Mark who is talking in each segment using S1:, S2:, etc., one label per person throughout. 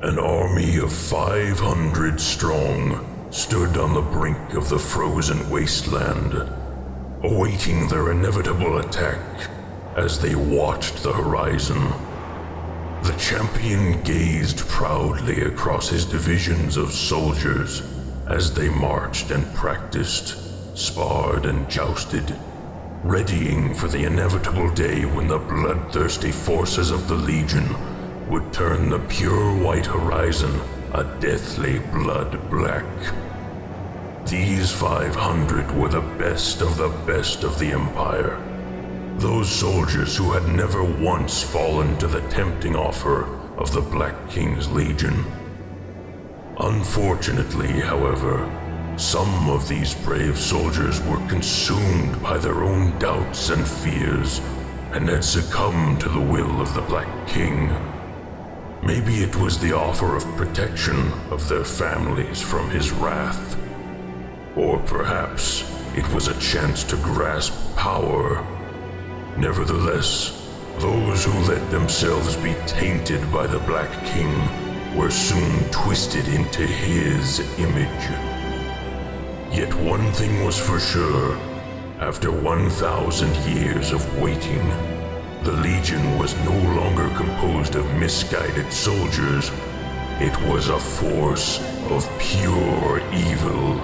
S1: An army of 500 strong stood on the brink of the frozen wasteland, awaiting their inevitable attack as they watched the horizon. The champion gazed proudly across his divisions of soldiers as they marched and practiced, sparred and jousted, readying for the inevitable day when the bloodthirsty forces of the Legion would turn the pure white horizon a deathly blood black. These 500 were the best of the Empire. Those soldiers who had never once fallen to the tempting offer of the Black King's Legion. Unfortunately, however, some of these brave soldiers were consumed by their own doubts and fears and had succumbed to the will of the Black King. Maybe it was the offer of protection of their families from his wrath. Or perhaps it was a chance to grasp power. Nevertheless, those who let themselves be tainted by the Black King were soon twisted into his image. Yet one thing was for sure. After 1,000 years of waiting, the Legion was no longer composed of misguided soldiers. It was a force of pure evil.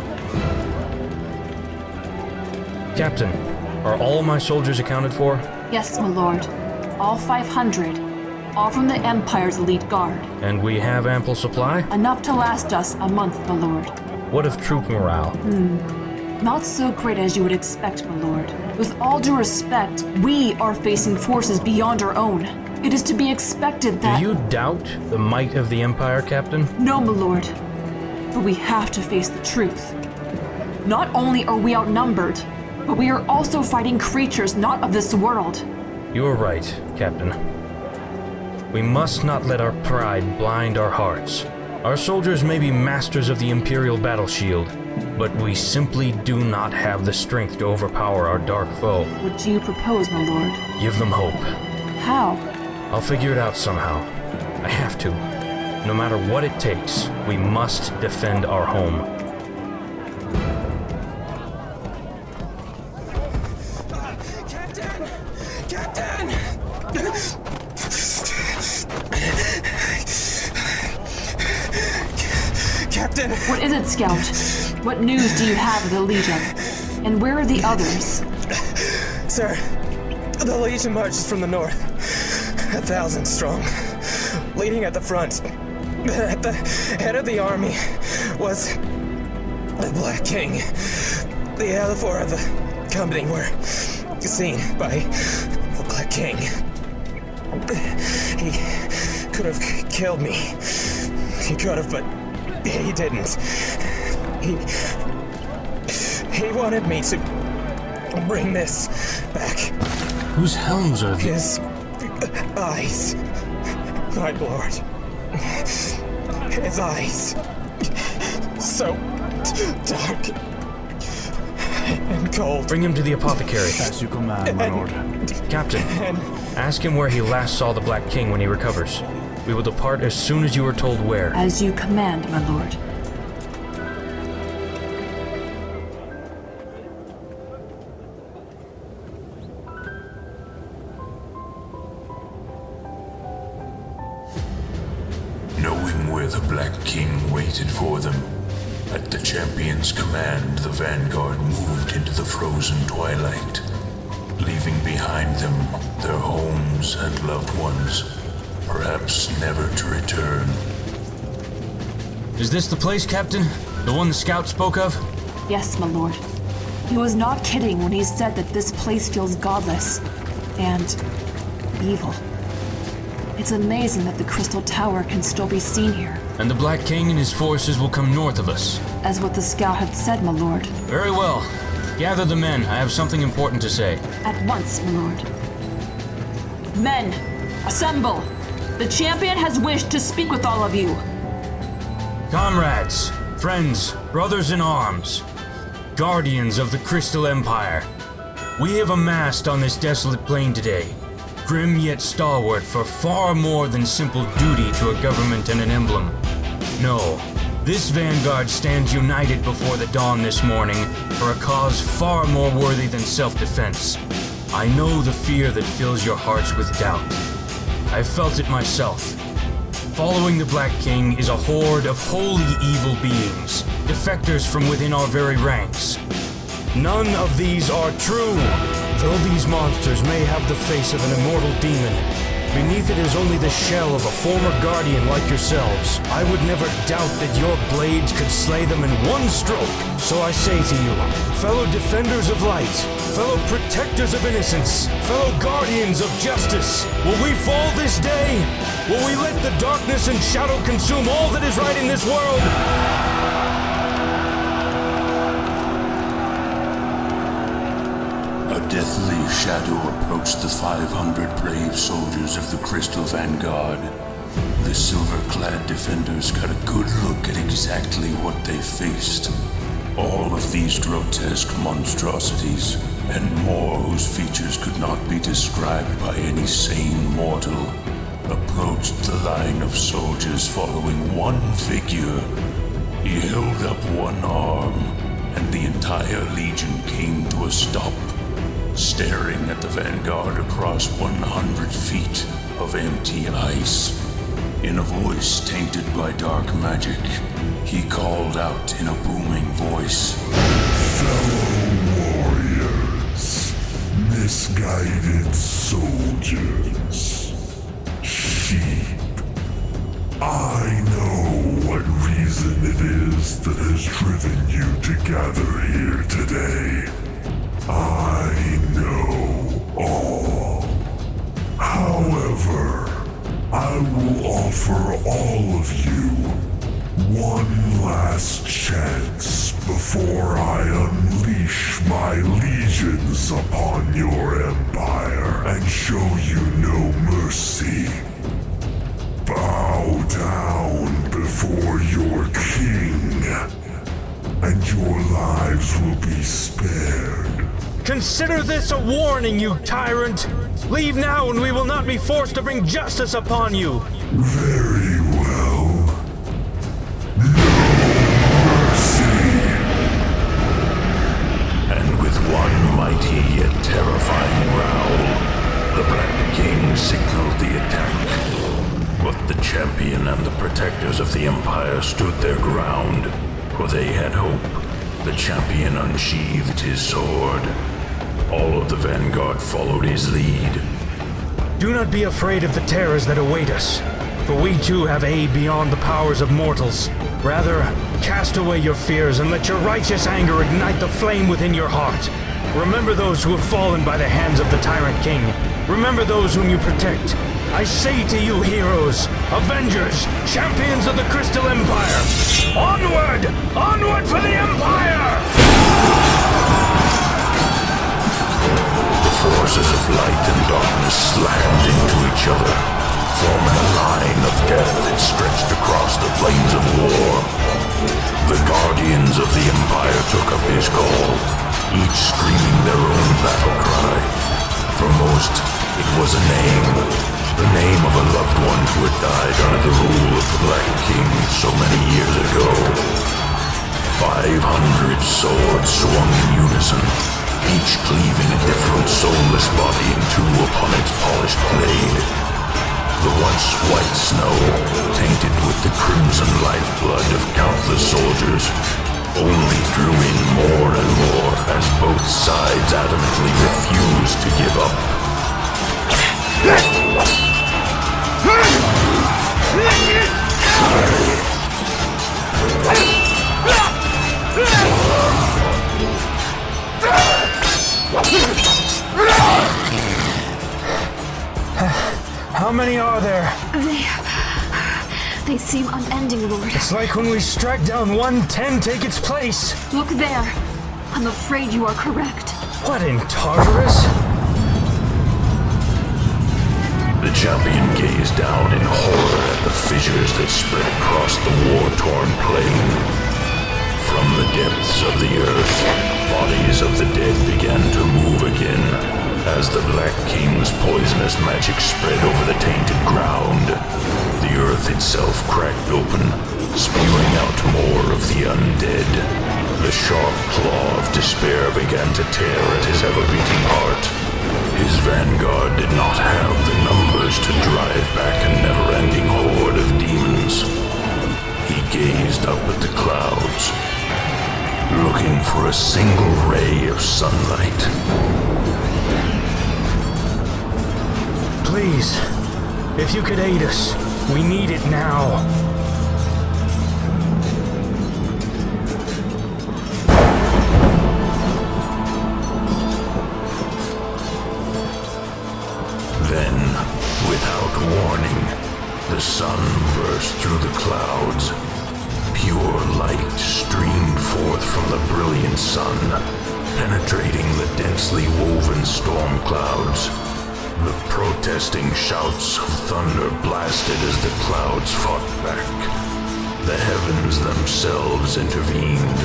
S2: Captain, are all my soldiers accounted for?
S3: Yes, my lord. All 500. All from the Empire's elite guard.
S2: And we have ample supply?
S3: Enough to last us a month, my lord.
S2: What of troop morale?
S3: Not so great as you would expect, my lord. With all due respect, we are facing forces beyond our own. It is to be expected that—
S2: Do you doubt the might of the Empire, Captain?
S3: No, my lord. But we have to face the truth. Not only are we outnumbered, but we are also fighting creatures not of this world.
S2: You are right, Captain. We must not let our pride blind our hearts. Our soldiers may be masters of the Imperial battle shield, but we simply do not have the strength to overpower our dark foe.
S3: What do you propose, my lord?
S2: Give them hope.
S3: How?
S2: I'll figure it out somehow. I have to. No matter what it takes, we must defend our home.
S4: Captain!
S3: What is it, Scout? What news do you have of the Legion? And where are the others?
S4: Sir, the Legion marches from the north, 1,000 strong, leading at the front. At the head of the army was the Black King. The other four of the company were seen by the Black King. He could have killed me. He could have, but he didn't. He wanted me to bring this back.
S2: Whose helms are these?
S4: His eyes, my lord. His eyes. So dark and cold.
S2: Bring him to the apothecary.
S5: As you command, my lord.
S2: Captain, ask him where he last saw the Black King when he recovers. We will depart as soon as you are told where.
S3: As you command, my lord.
S1: Knowing where the Black King waited for them, at the champion's command, the vanguard moved into the frozen twilight, leaving behind them their homes and loved ones, perhaps never to return.
S2: Is this the place, Captain? The one the scout spoke of?
S3: Yes, my lord. He was not kidding when he said that this place feels godless and evil. It's amazing that the Crystal Tower can still be seen here.
S2: And the Black King and his forces will come north of us.
S3: As what the scout had said, my lord.
S2: Very well. Gather the men. I have something important to say.
S3: At once, my lord. Men, assemble! The champion has wished to speak with all of you.
S2: Comrades, friends, brothers in arms, guardians of the Crystal Empire, we have amassed on this desolate plain today grim yet stalwart for far more than simple duty to a government and an emblem. No, this vanguard stands united before the dawn this morning for a cause far more worthy than self-defense. I know the fear that fills your hearts with doubt. I've felt it myself. Following the Black King is a horde of wholly evil beings, defectors from within our very ranks. None of these are true. Though these monsters may have the face of an immortal demon, beneath it is only the shell of a former guardian like yourselves. I would never doubt that your blades could slay them in one stroke. So I say to you, fellow defenders of light, fellow protectors of innocence, fellow guardians of justice, will we fall this day? Will we let the darkness and shadow consume all that is right in this world?
S1: A deathly shadow approached the 500 brave soldiers of the Crystal Vanguard. The silver-clad defenders got a good look at exactly what they faced. All of these grotesque monstrosities, and more whose features could not be described by any sane mortal, approached the line of soldiers following one figure. He held up one arm, and the entire legion came to a stop, staring at the vanguard across 100 feet of empty ice. In a voice tainted by dark magic, he called out in a booming voice,
S5: "Fellow warriors, misguided soldiers, sheep, I know what reason it is that has driven you to gather here today. I know all. However, I will offer all of you one last chance before I unleash my legions upon your empire and show you no mercy. Bow down before your king, and your lives will be spared."
S2: Consider this a warning, you tyrant! Leave now and we will not be forced to bring justice upon you!
S5: Very well. No mercy.
S1: and with one mighty yet terrifying growl, the Black King signaled the attack. But the champion and the protectors of the Empire stood their ground, for they had hope. The champion unsheathed his sword. All of the vanguard followed his lead.
S2: Do not be afraid of the terrors that await us, for we too have aid beyond the powers of mortals. Rather, cast away your fears and let your righteous anger ignite the flame within your heart. Remember those who have fallen by the hands of the Tyrant King. Remember those whom you protect. I say to you, heroes, avengers, champions of the Crystal Empire, onward! Onward for the Empire!
S1: The forces of light and darkness slammed into each other, forming a line of death that stretched across the plains of war. The guardians of the Empire took up his call, each screaming their own battle cry. For most, it was a name, the name of a loved one who had died under the rule of the Black King so many years ago. 500 swords swung in unison, each cleaving a different soulless body in two upon its polished blade. The once white snow, tainted with the crimson lifeblood of countless soldiers, only drew in more and more as both sides adamantly refused to give up.
S2: How many are there?
S3: They seem unending, Lord.
S2: It's like when we strike down one, 10 take its place.
S3: Look there. I'm afraid you are correct.
S2: What in Tartarus?
S1: The champion gazed down in horror at the fissures that spread across the war-torn plain. From the depths of the earth, bodies of the dead began to move again, As the Black King's poisonous magic spread over the tainted ground, the earth itself cracked open, spewing out more of the undead. The sharp claw of despair began to tear at his ever-beating heart. His vanguard did not have the numbers to drive back a never-ending horde of demons. He gazed up at the clouds, looking for a single ray of sunlight.
S2: Please, if you could aid us, we need it now.
S1: Then, without warning, the sun burst through the clouds. Pure light streamed forth from the brilliant sun, penetrating the densely woven storm clouds. The protesting shouts of thunder blasted as the clouds fought back. The heavens themselves intervened.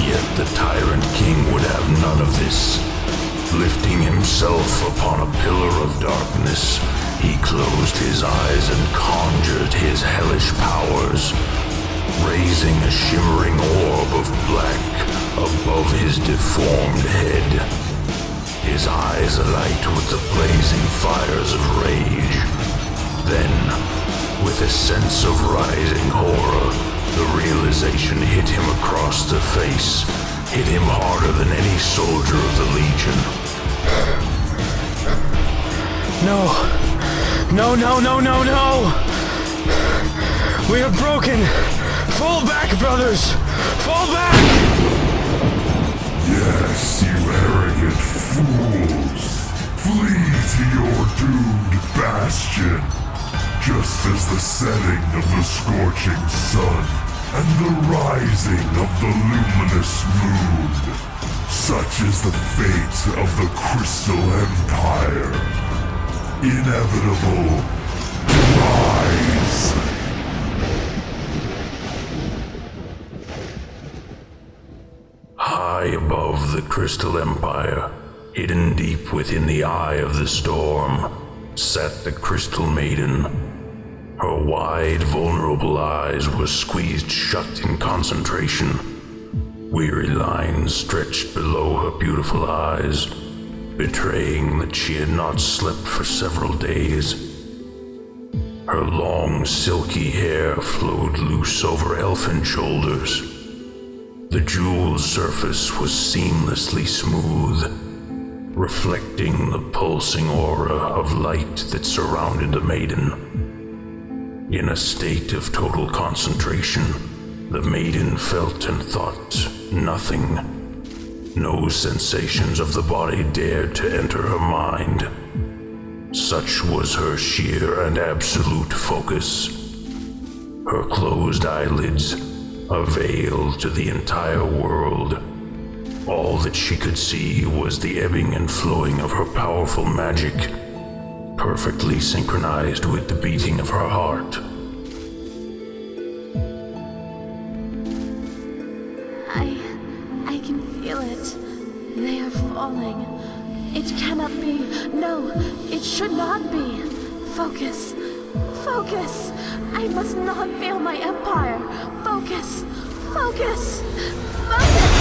S1: Yet the Tyrant King would have none of this. Lifting himself upon a pillar of darkness, he closed his eyes and conjured his hellish powers, raising a shimmering orb of black above his deformed head. His eyes alight with the blazing fires of rage. Then, with a sense of rising horror, the realization hit him across the face, hit him harder than any soldier of the Legion.
S2: No! No, no, no, no, no! We are broken! Fall back, brothers! Fall back!
S5: Yes, you arrogant fools! Flee to your doomed bastion! Just as the setting of the scorching sun and the rising of the luminous moon. Such is the fate of the Crystal Empire. Inevitable demise.
S1: High above the Crystal Empire, hidden deep within the eye of the storm, sat the Crystal Maiden. Her wide, vulnerable eyes were squeezed shut in concentration. Weary lines stretched below her beautiful eyes, betraying that she had not slept for several days. Her long, silky hair flowed loose over elfin shoulders. The jeweled surface was seamlessly smooth, reflecting the pulsing aura of light that surrounded the maiden. In a state of total concentration, the maiden felt and thought nothing. No sensations of the body dared to enter her mind. Such was her sheer and absolute focus. Her closed eyelids, a veil to the entire world. All that she could see was the ebbing and flowing of her powerful magic, perfectly synchronized with the beating of her heart.
S6: I can feel it. They are falling. It cannot be. No, it should not be. Focus. Focus. I must not fail my empire. Focus. Focus. Focus.